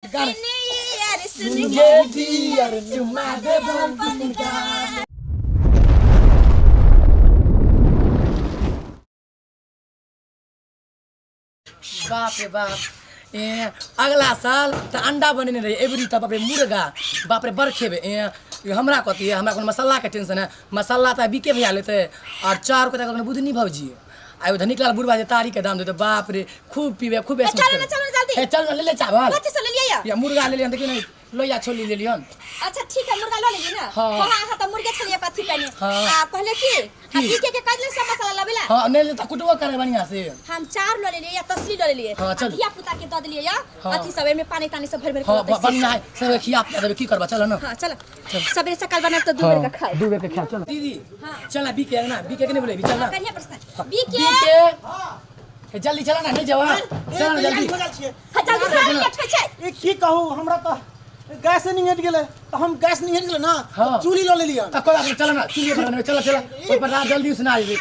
बाप रे बाप अगला साल तो अंडा बने रहे एवरी तब मुर्गा बाप रे बड़ खेबे हमरा कथी है हमरा मसाला के टेंशन है मसाला तो बीके भैया लेते और 4 को तक बुधनी भौजी आयो धनिकलाल बुढ़वा जे तारी के दाम देते बाप रे खूब पीबे खूब चल ले ले चावल या मुर्गा ले लियन देखि नहीं लोया छोली ले लियन। अच्छा ठीक है मुर्गा लो लीजिए ना। हां हां तो मुर्गा छलिए पाथी पहले आ कहले की बीके के काजले सब मसाला लबेला हां ने ले त कुटवा करे बढ़िया से हम 4 लो ले लिए या तसली लो ले लिए खिया पुता के द दिए या अथी सबे में पानी तानी सब भर भर के बढ़िया है सब खिया पुता देबे की करबा चल ना। हां चल सबेरे सकाल बना तो 2 बेर का खाए 2 बेर के खा चल दीदी। हां चल बीके ना बीके के नहीं बोले चल ना कन्या प्रश्न बीके जल्दी चला ना नहीं जवान चल ना जल्दी जल्दी एक की कहूं हमरा तो गैस नहीं हट गेले तो हम गैस नहीं हट गेले ना चूल्ही लो ले लिया त कोई चल ना चूल्ही पर चल चल ओइ पर जल्दी सुना दे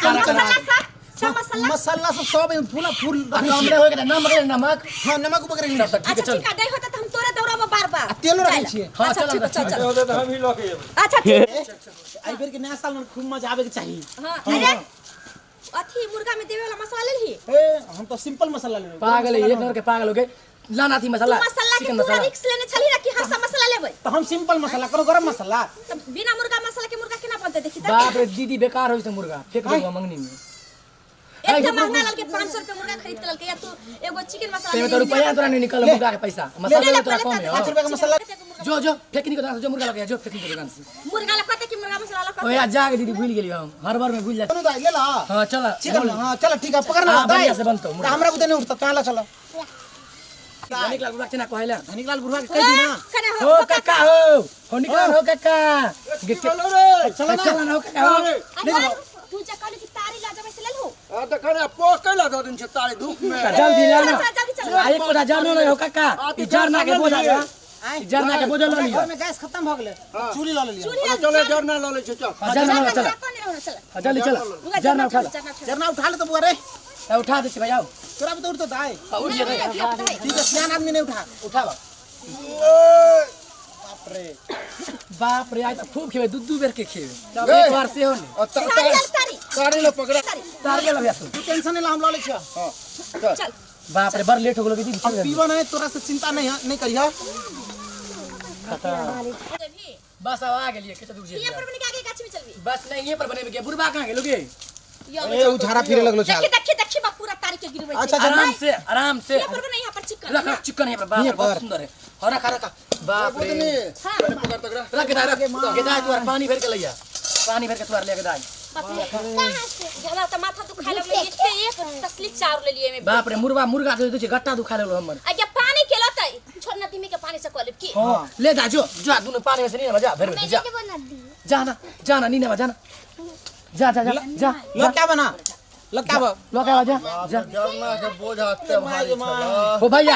मसाला सब पूरा फूल हमरे होय के नमक हां नमक बगरे नहीं ठीक है चल ठीक है दे होता तो हम तोरे दौरा में बार-बार तेल रखै छी। हां चल चल तो हम ही लो के अच्छा ठीक आई बेर के नया साल में खूब मजा आवे के चाहिए। हां अरे अथी मुर्गा में देवे वाला मसाला ले ली ए हम तो सिंपल मसाला ले पागल है एक नंबर के पागल हो गए लाना थी मसाला चिकन मसाला रिक्स लेने चली ना कि हां सब मसाला लेबै तो हम सिंपल मसाला करो गरम मसाला तो बिना मुर्गा मसाला के मुर्गा केना बनते देखि त बाप रे दीदी बेकार होई से मुर्गा फेंक देबा मंगनी में एकदम महंगा लाल के 500 रुपए मुर्गा खरीद के या तू एगो चिकन मसाला ते में तो रुपया तोरा नहीं निकल मुर्गा के पैसा मसाला तोरा कम है 5 रुपए का मसाला जो फेकनी को जो मुर्गा लगे जो फेकनी के दुकान से मुर्गा ला कहते कि मुर्गा मसाला ला ओए आज जाके दीदी भूल गेली हम हर बार में भूल जाती। दोनों दाई ले ला हां चल चिकन हां चल ठीक है पकड़ ना बढ़िया से बनतो मुर्गा हमरा को नहीं उठता ताला चलो निकला बुढ़ा चना कहला धनिकलाल बुढ़वा के कह दी ना हो काका हो निकला हो काका चलो रे चल ना हो काका हो तू जा कहले कि तारी ला जबे से ले लो आ त करे पोकला दो दिन से तारी धूप में जल्दी ला ना जल्दी चल आ एक कोटा जार न हो काका ई जार ना के बोझा जा जार ना के बोझा ल लिया में गैस खत्म हो गेले चूल्ही लो ले लिया चले जरना लो ले चल जार ना चल जल्दी चल जार ना उठा जरना उठा ले तो बुआ रे उठा दे भाई आओ तोरा भी तो उठ तो दाई उठ जे ठीक है सियान आदमी नहीं उठा बा रे बाप रे आज तो खूब खेबे दू बेर के खेबे एक बार से हो ने तारी लो पकड़ा तार के लबिया तू टेंशन नहीं ला हम लो ले छ हां चल बाप रे बड़ लेट हो गेलो दीदी अब पीवा नहीं तोरा से चिंता नहीं करिया बस अब आ गेलिए केते दूर जे ये पर बने के आगे गाछ में चलबी बस नहीं ये पर बने के बुढ़बा कहां गेलोगे ए उ झाड़ा फिरे लगलो छाल देखी बा पूरा तारी के गिरबै अच्छा आराम से ये पर नहीं यहां पर चिकन रख चिकन है बाप रे बहुत सुंदर है और रखा बाप रे पकड़ तकड़ा रख गेदाय तोर पानी भर के लइया पानी भर के तोर ले गेदाय जला त माथा दुखाय लगले एक तसली चार ले लिए में बाप रे मुर्गा दे दे गट्टा दुखा लगलो हमर आगे पानी के लतै छोड़ नदी में के पानी से कॉलेब की हां ले जा दुनु पानी में से नहीं मजा भर जा जाना नी ना जाना जा लो क्या बना लो क्या जा जरना के बोझ हत्ते भाई छला ओ भैया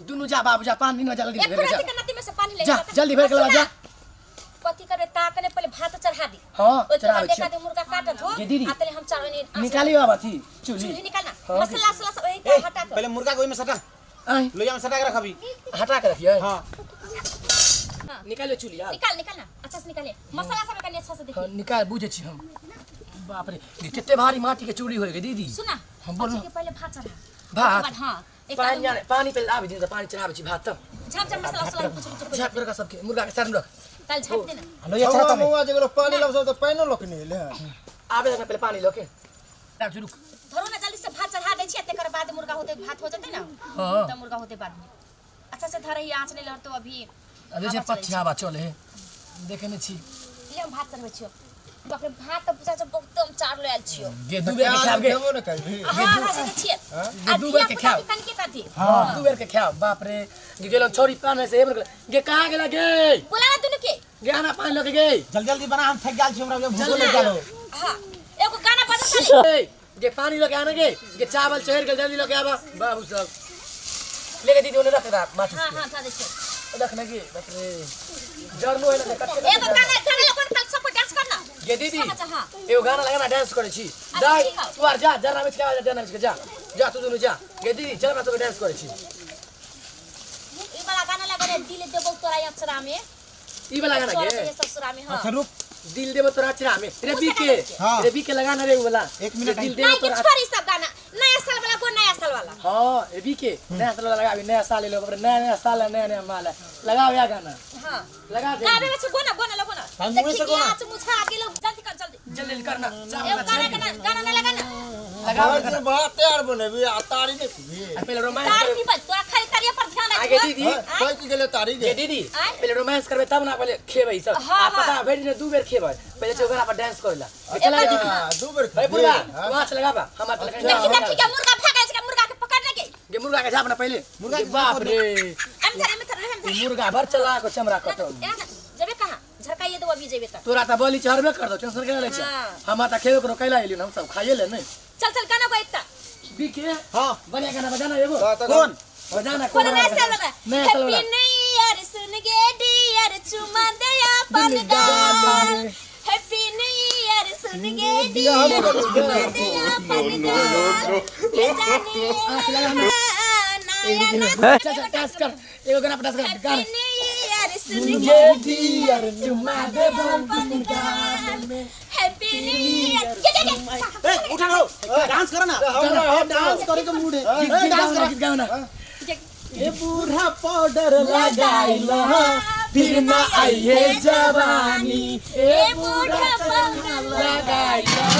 दुनु जा बाबू जा पानी न जल्दी भर के एक नदी में से पानी ले जा जल्दी भर के ला जा पति करे ताकने पहले भात चढ़ा दी हां चढ़ा दे मुर्गा काटत हो आतले हम चारों निकालियो अब थी चूल्ही निकालना मसाला सब ए हटा के पहले मुर्गा को में सटा आई लोया में सटा के रख अभी हटा के रखिए हां निकालियो चूल्ही यार निकालना अच्छा से निकालिए मसाला सब कनी अच्छा से देखिए निकाल बुझे छी हम बाप रे कितने भारी माटी के चूल्ही होएगी दीदी सुना हम बोल के पहले भात चढ़ा भात हां पानी पे आवे दिन पानी चढ़ावे छी भात तब झाप झाप मसाला कुछ झाप कर सबके मुर्गा के साथ रख कल झाप देना लोया चढ़ा हम आज एगो पानी लब सब तो पानी लोकनी ले आवे पहले पानी लोके तब रुक धरो ना जल्दी से भात चढ़ा दे छी तकर बाद मुर्गा होते भात हो जते ना हां तब मुर्गा होते बाद में अच्छा से धरही आंच नहीं लड़ तो अभी जैसे पथियावा चले देखे ने छी ले हम भात चढ़बै छियो बाप रे भात तो पूछा से बहुत हम चार ले आल छियो ये दू बेर के खाबे देबो न कहि हां से छिए ये दू बेर के खाओ कन के कथी हां दू बेर के खाओ बाप रे गेलो छोरी पानी से एबर गे कहां गेला गे बोला ना दुनु के गाना पानी लगे गे जल्दी बना हम थक गेल छी हमरा भूख लग गेल हां एगो गाना बजा चले गे पानी लगे आना गे चावल चढ़ के जल्दी लगे आबा बाबू सब लेके दीदी ओने रख रहा माचिस हां हां था देखो रखने की बाप रे जरनो है ना कट एगो गाना लोगन कल सब डांस करना ये दीदी हां एगो गाना लगाना डांस करे छी दाई तू आर जा जरना में जा तू दोनों जा ये दीदी चल ना तो डांस करे छी दिल देबो तोरा अक्षरा में ई वाला गाना छोड़ के दे ससुरा में हां अच्छा रुक दिल देबो तोरा अचरा में रे बीके हाँ। रे बीके लगाना रे वाला एक मिनट दिल नहीं देबो कि तोरा छोरी सब गाना नया साल वाला को नया साल वाला हां ए बीके नया साल वाला लगा अभी नया साल ले लो नया साल है नया माल है लगाओ या गाना हां लगा दे गावे में गोना गोना लगो ना हम मुंह से गोना। आज मुछा आगे लोग जल्दी कर जल्दी जल्दी करना ए गाना गाना नहीं लगाना लगाओ गाना बात तैयार बने भी आ तारी ने भी पहले रोमांस तार कर भी बच तोरा खाली तारिया पर ध्यान रख आगे दीदी कोई की गेले तारी ये गे दीदी आय? पहले रोमांस करबे तब ना पहले खेबै सब हाँ, आ पता भेड़ी ने दू बेर खेबै पहले चौगरा पर डांस करला चला दीदी दो बेर भाई बुढ़ा वहां से लगाबा हम आता देखी देखी के मुर्गा भागे के मुर्गा के पकड़ने के ये मुर्गा के झापना पहले मुर्गा के बाप रे हम करे में हम ये मुर्गा भर चला को चमड़ा कटो जबे कहां झरकाइए दो अभी जेबे त तोरा त बोली चढ़बे कर दो टेंशन के ले छ हाँ। हम आता खेबे करो कैला एलिन हम सब खाइए ले नहीं चल चल गाना को एकता बीके हां बढ़िया गाना बजाना एगो कौन बजाना कोन नया साल लगा नया साल हैप्पी वाला न्यू ईयर सुन गे डियर चुमा दे अपन गाल हैप्पी न्यू ईयर सुन गे डियर चुमा दे अपन गाल ले जाने नया चल चल डांस कर एगो गाना पर डांस कर गाना हैप्पी न्यू ईयर सुन ये गे डियर चुमा दे बम गाल हैप्पी न्यू ईयर ये ए उठा हो डांस करो ना डांस करे के मूड है ए डांस करो गीत गाना ए बूढ़ा पाउडर लगाइला फिर ना आइए जवानी ए बूढ़ा पागल लगाइला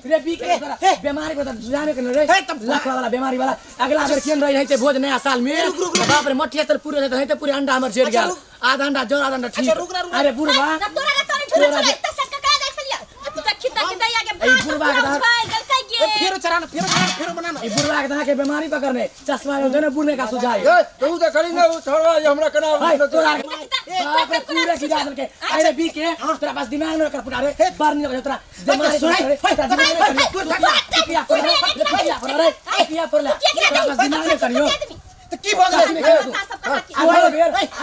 रे बीके बीमारी बता जाने के रे लाख वाला बीमारी वाला अगला बेर केन रही है भोज नया साल में बाप रे मठिया तर पूरे है तो पूरे अंडा हमर जेड़ गया आधा अंडा जोर आधा अंडा ठीक अरे बुढ़वा तोरा का तोरे छोरा इतना सब का देख लिया तू तक खिता के दया के ए बुढ़वा के दांत गलता गे फिर चराना फिर बनाना ए बुढ़वा के दांत के बीमारी पकड़ने चश्मा में देने बुढ़ने का सुझाव ए तू तो खड़ी ना छोड़ा ये हमरा कना हाय तोरा बाप रे पूरे की जान के अरे बीके तोरा पास दिमाग में कर पुटा रे बार नहीं लगे तोरा बीमारी सुनाई किया पर रे किया पर ले तोरा पास दिमाग में करियो तो की भगला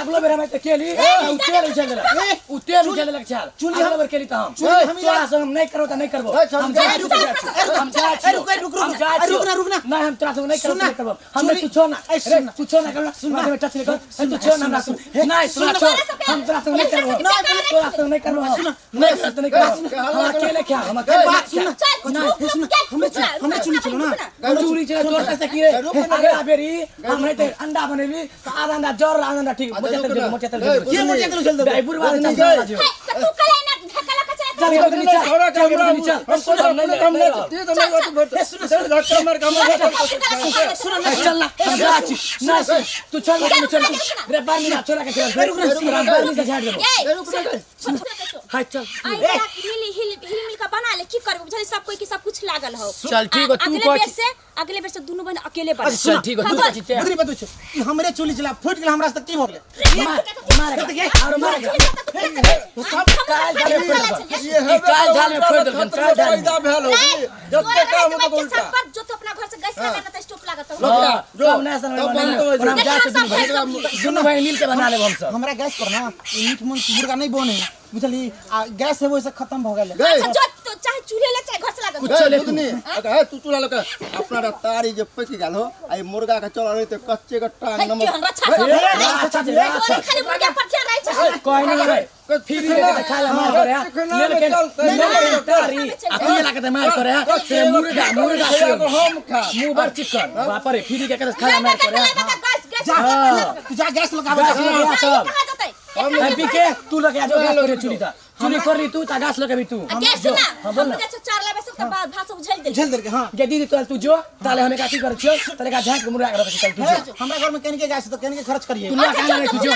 अगलो बेर हम केली उतेल उछल लग छाल अगलो बेर केली त हम तोरा संग नहीं करो त नहीं करबो हम रुकना नहीं हम तोरा संग नहीं करबो हम तू छोड़ ना तू छोड़ ना करना सुन में टच नहीं कर तू छोड़ ना सुन नहीं सुन छोड़ हम तोरा संग नहीं करबो तोरा संग नहीं करबो नहीं करत नहीं करबो हम अकेले क्या हम अकेले बात सुन हमें चुनी चलो ना चूरी चले तोर से की अगला बेरी हम नहीं अंडा बनेली आधा अंडा जोर आधा अंडा ठीक मोटे तेल ये मोटे तेल चल दे बुढ़वा चश्मा जो तू कले ना ढकला कचरा चल ये नीचे छोड़ा के हमरा नीचे सुन हमने ते तो नहीं सुन डॉक्टर मार का सुन ना चल ना जाची ना तू चल ना चल रे बार नहीं छोरा के चल बार नहीं झाड़ दे हाय चल आई हिल मिल का बना ले की करबो बुझली सब कोई की सब कुछ लागल हो चल ठीक है तू अगले बेर से दोनों बहन अकेले बन चल ठीक है तू जीते बुद्धि बतू कि हमरे चुली चला फूट गेल हमरा से की हो गेले और मार सब काल झाले फोड़ दे ये काल झाले फोड़ दे काल झाले फायदा भेल हो जब तक काम तो उल्टा जो तो अपना घर से गैस लगाना त स्टोव लागत हो जो नेशनल हम जा से सुन भाई मिल के बना ले हम सब हमरा गैस पर ना मीट मुर्गा नहीं बने बुझली गैस है वैसे खत्म हो गेले अच्छा जो तो चाहे चूल्हे ले चाहे घर से लागत कुछ ले तू है तू चूड़ा लगा अपना तारी जे पक गेल हो आई मुर्गा के चला रही त कच्चे का टांग कि नमक हमरा छा अच्छा खाली मुर्गा पर ध्यान रहे छ कोई नहीं रे फिर के खाला मार करे लेके तारी अपने लगा मार करे से मुर्गा से हम खा मुंह भर चिकन बाप रे फिर के खाला मार करे तू जा गैस लगावा कहां जतै हम बीके तू लगे आ गैस करे चुली ता चुली कर रही तू ता गैस लगे भी तू गैस ना हम जे चार लाबे सब बाद भाषा उझल दे झेल दे के हां ये दीदी तू जो ताले हमें काटी कर छियो ताले का झांक मुर्गा कर चल तू जो हमरा घर में कहने के गैस तो कहने के खर्च करिए तू लगा नहीं तू जो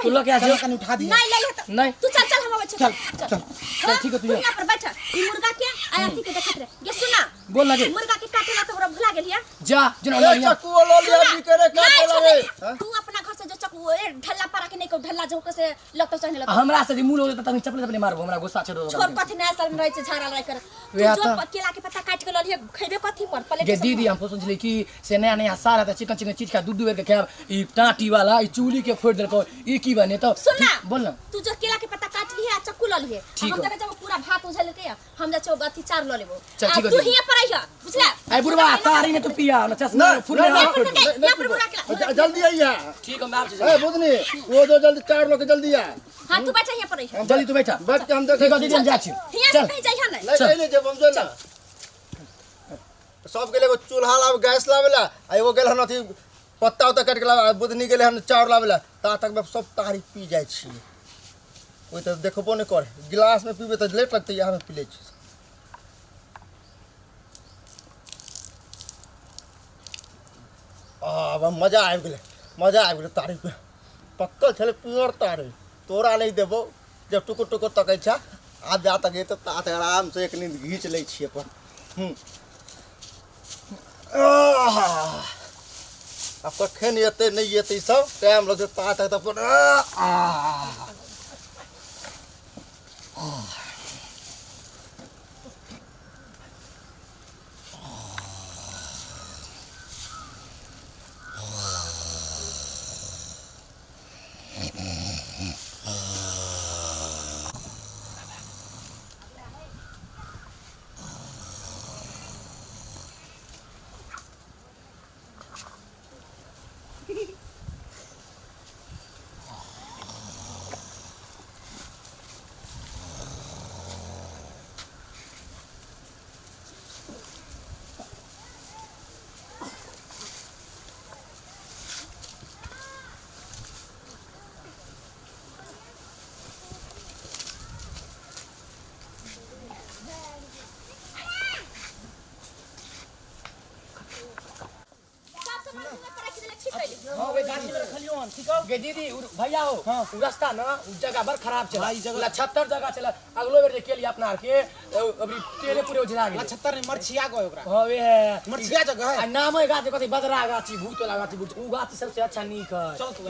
तू लगे आ जो कन उठा दिए नहीं ले ले नहीं तू चल चल हम आवे चल चल ठीक है तू जो यहाँ पर बैठ ई मुर्गा के आया थी के देखत रे ये सुना बोल लगे मुर्गा के काटेला तो भुला गेलिया जा जन ए चक्कू लो लिया भी करे का बोला रे तू अपना घर से जो चक्कू ढल्ला पारा के नहीं को ढल्ला जो के से लगतो चाहने लग हमरा से मुंह हो त चपले चपले मारबो हमरा गुस्सा छेड़ दो छोर कथि नया साल में रहे छे झाड़ा रह कर वे तू जो केला के पत्ता काट के ललिए खइबे कथि पर प्लेट ये दीदी हम सोचली कि से नया नया साल है चिकन चिकन चीज का दूध बेर के खाब ई टाटी वाला ई चूली के फोड़ देलको ई की बने तो सुनना बोल ना तू जो केला के पत्ता काट लिहे चक्कू ल लिहे ठीक हम हो। जब जब पूरा भात उझल के हम जा चौ अथी चार ल लेबो चल, ठीक हो, तू ठीक। हिया पर आइहा बुझला आई बुढ़वा तारी में तू पिया ना चश्मा फुल यहाँ पर बुरा के जल्दी आइए ठीक है मैं आपसे ए बुधनी वो जो जल्दी 4 लोग जल्दी आ हां तू बैठ यहाँ पर आइहा जल्दी तू बैठा बैठ के हम देखे ठीक है दीदी हम जा छी हिया से कहीं जाइहा नहीं नहीं नहीं जब हम जो ना सब गेले एगो चूल्हा लाव गैस लावेला आ एगो गेल हन अथी पत्ता उत्ता काट के लावे बुधनी गेले हन चाउर लावेला ता तक में सब तारी पी जाय छी ओइ त देखबो नै कर गिलास में पीबे त लेट लगतै यहाँ में पी ले छी अब मजा आबि गेलै तारी पे पक्कल छले पियर तारी तोरा नहीं देबो जब टुकुर टुकुर तकै छ आब जा तक तो तात आराम से एक नींद घींच लै छियै अपन अब कखन एतै नहीं एतै सब टाइम लगतै तात तक अपन हां वे गाड़ी में रखलियो हन ठीक हो गे दीदी भैया हो उ रास्ता ना उ जगह बड़ खराब चला भाई, जगह- 76 जगह चला अगलो बेर के लिए अपना के अभी तेरे पूरे उजला गेल 76 ने मरछिया गयो ओकरा हां वे मरछिया जगह है आ नाम है गाछ कथि बदरा गाछी भूत वाला गाछी भूत उ गाछ सबसे अच्छा नीक है चल तू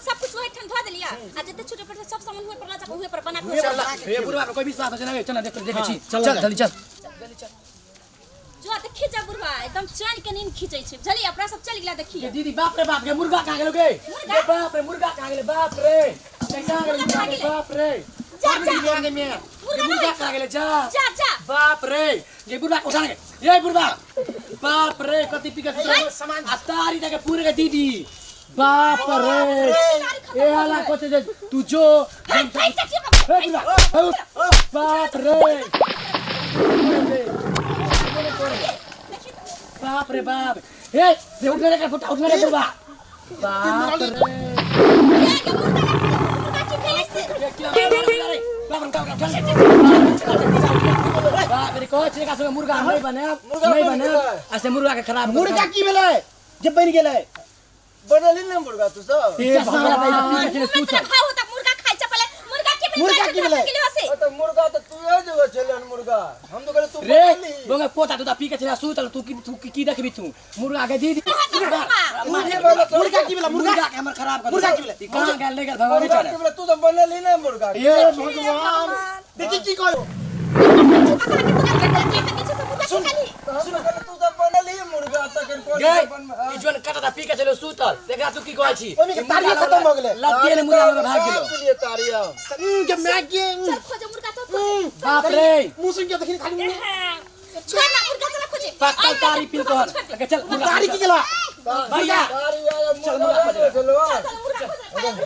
सब कुछ वही ठंडा दे लिया आ जते छोटे पर सब सामान हुए पर ला जा हुए पर बना के चल रे बुढ़वा कोई विश्वास है ना चल देखे छी चल जल्दी चल जल्दी चल जो देखि जा बुढ़वा एकदम चैन के नींद खींचै छै चली अपना सब चल गेला देखी ये दीदी बाप रे बाप के मुर्गा कहां गेलो गे ये बाप रे मुर्गा कहां गेले बाप रे कहां गेले मुर्गा के बाप रे जा, जा। ये मुर्गा कहां गेले जा जा जा बाप रे ये बुढ़वा उठा के ये बुढ़वा बाप रे कति पिका सामान अतारी देके पूरे के दीदी बाप रे ए वाला कोते जे तू जो भाई चल ए बुढ़वा बाप रे बाप रे बाप ए ये उठने का फुटा उठने रे बुढ़वा बाप रे बाप रे कोच का संग मुर्गा नहीं बने ऐसे मुर्गा के खराब मुर्गा की भेलै जे बनि गेलै बनली ना मुर्गा तू सब ये साला भाई के सूच भाव होता मुर्गा खाइ छ पहले मुर्गा के भेलै तो मुर्गा तो तू ये जगह चलन मुर्गा हम तो कहले तू रे बनली बोंगा पोता तो पी के चला सूतल तू की देखबी तू मुर्गा के दीदी मुर्गा की भेलै मुर्गा के हमर खराब कर मुर्गा की भेलै कहां गेल ले गेल भगवान मुर्गा बेचारा के बोले तू तो बनली ना मुर्गा ए भगवान देखि की कहो सुन कहले तू तो बनली मुर्गा तक कोन गे बन ई जोन कटा पी के चलो सूतल देखा तू की कहै छी ओमे के तारी खत्म भ गेलै लत्ती ने मुर्गा में भाग गेलो के लिए तारिया के मैं के चल खोज मुर्गा तो बाप रे मुसुन के देखि खाली छोड़ ना मुर्गा चला खोजे पक्का तारी पी कर चल तारी की गेला भैया तारिया मुर्गा चलो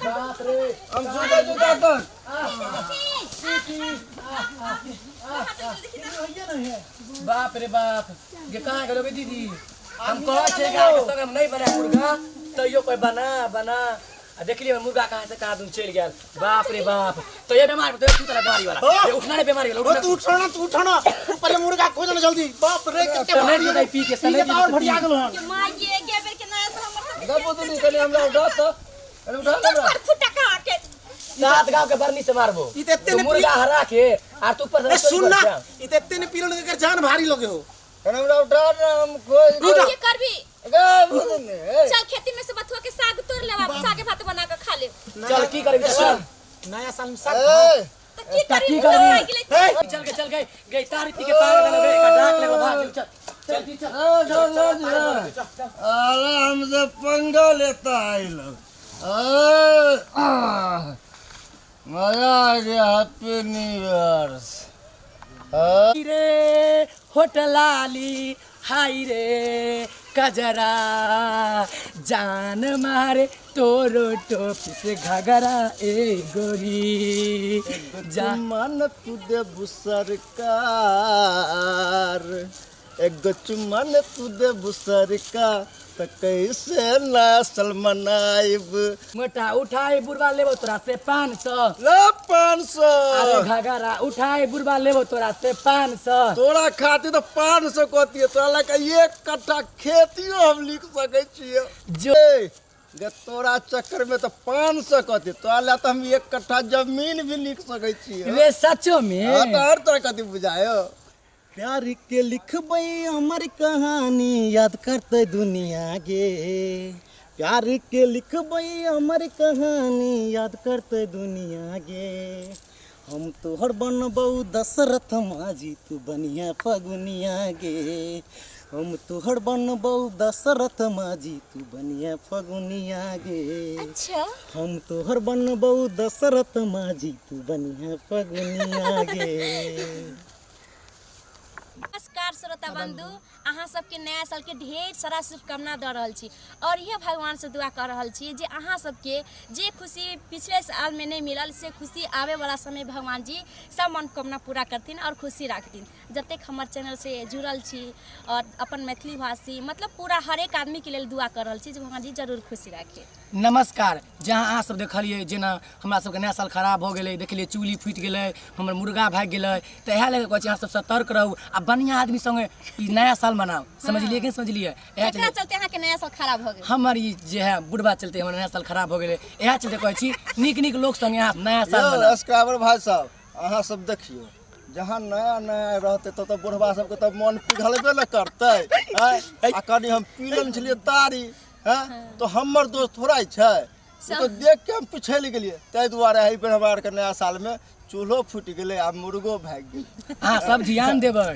बाप रे हम जुदा जुदा कर बाप रे बाप ये कहां गेलो दीदी हम कहै छे कि संग नहीं बना मुर्गा तैयो कोई बना आ देखलिए मुर्गा कहां से कहां दून चल गेल बाप रे बाप तो ये बीमार तो तू तरह बीमारी वाला ये उठना रे बीमारी वाला तू उठना पहले मुर्गा खोज ना जल्दी बाप रे कते नहीं नहीं पी के सने और भड़िया गेलो हन के मां ये गेबर के नया से हमर गबो तो नहीं कहले हमरा उठा तो अरे उठा हमरा सब फुटा का के सात गांव के बरनी से मारबो ई ते एते ने मुर्गा हरा के और तू ऊपर ए से सुन ना ई ते एते ने पीलो के जान भारी लगे हो अरे हमरा उठा ना हम कोई ये करबी गबो तो नहीं चल खेती में से बथुआ के साग तोड़ लेवा साग भात बना के खा ले चल की करबी चल नया साल में ए तो की की करबी करबी चल गई तारी पी के पार गए का डाक ले भाग चल चल आराम से पंगा लेता है लोग मजा आ गया, हैप्पी न्यू ईयर। रे होटलाली हाय रे कजरा जान मारे तोरो टोपी से घगरा ए गोरी मन तुदे सरकार, एक चुमन तुदे सरकार, त कैसे नसल मनाइब। मोटा उठाई बुरबा लेबो तोरा से 500 ले 500। अरे घगरा उठाई बुरबा लेबो तोरा से 500 तोरा खातिर तो 500 कहती, तोरा लगा 1 कट्ठा खेतियो हम लिख सकै छियै जो गे। तोरा चक्कर में तो 500 कहती, तोरा ला तो हम 1 कट्ठा जमीन भी लिख सकै छियै। वे सचो में हाँ, तो हर तरह कथी बुझायो। प्यार के लिखबै हमर कहानी याद करते दुनिया गे, प्यार के लिखबै हमर कहानी याद करते दुनिया गे। हम तोहर बनबौ दशरथ माझी तू बनिया फगुनिया गे, हम तोहर बनबौ दशरथ माझी तू बनिया फगुनिया गे। अच्छा हम तोहर बनबौ दशरथ माझी तू बनिया फगुनिया गे। नमस्कार श्रोता बंधु, अहाँ सबके नया साल के ढेर सारा शुभकामना दे रहल छी और यह भगवान से दुआ कर रहल छी जे अहाँ सबके जे खुशी पिछले साल में नहीं मिलल से खुशी आवे वाला समय भगवान जी सब मनोकामना पूरा करथिन और खुशी राखथिन। जब तक हमारे चैनल से जुड़ल छी और अपन मैथिली भाषी मतलब पूरा हर एक आदमी के लिए दुआ कर रहल छी जे भगवान जी जरूर खुशी राखे। नमस्कार। जहाँ अहाँ सब देखलिए जेना हमरा सबके नया साल खराब हो गेलै, देखलिए चूली फूटि गेलै, हमर मुर्गा भागि गेलै, तऽ इएह लऽ कऽ कहै छी अहाँ सब सतर्क रहू आ बढ़िया आदमी संगे ई नया साल मनाओ। समझलिए कि समझलिए? एकरा चलते अहाँ के नया साल खराब हो गेल। हमर ई जे है बुढ़बा चलते हमर नया साल खराब हो गेलै, इएह चलते कहै छी नीक नीक लोक संगे अहाँ नया साल मनाओ। सब्सक्राइबर भाई साहब, अहाँ सब देखियो, जहाँ नया नया रहते तो बुढ़वा सबके तो मन पिघलबे न करते। आ कनी हम पी लेने छलिए तारी, तो हमर दोस्त थोड़ा छै, तो देख के हम पिछल गेलिए। ताहि दुआरे एहि बेर हमरा आरके नया साल में चूल्हो फूटि गेलै आ मुर्गो भागि गेल। अहाँ सब ध्यान देबै,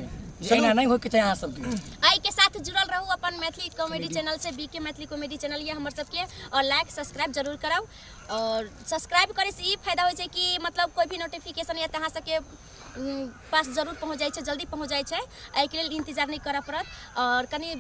एना नहीं होके चाही अहाँ सबके। आई के साथ जुड़ल रहू अपन मैथिली कॉमेडी चैनल से, बीके मैथिली कॉमेडी चैनल ये हमर सबके, और लाइक सब्सक्राइब जरूर कराऊ। और सब्सक्राइब करे से ई फायदा होइ छै कि मतलब कोई भी नोटिफिकेशन या अहाँ सबके पास जरूर पहुँच जाइ छै, जल्दी पहुँच जाइ छै। एहि के लेल इंतजार नहीं करऽ पड़त और कनी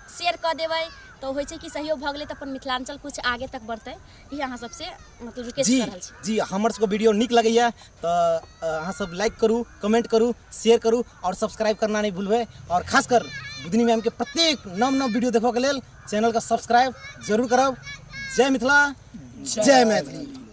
शेयर कऽ देबै तो होइ छै कि सहयोग भऽ गेलै तऽ अपन मिथिलांचल कुछ आगे तक बढ़तै। ई अहाँ सबसे मतलब रिक्वेस्ट जी कर रहल छी। जी हमर सबके वीडियो नीक लगैया तो अहाँ सब लाइक करू, कमेंट करू, शेयर करू और सब्सक्राइब करना नहीं भूलबै। और खासकर बुधनी मैम के प्रत्येक नव नव वीडियो देखो के लेल चैनल का सब्सक्राइब जरूर करब। जय मिथिला, जय मैथिली।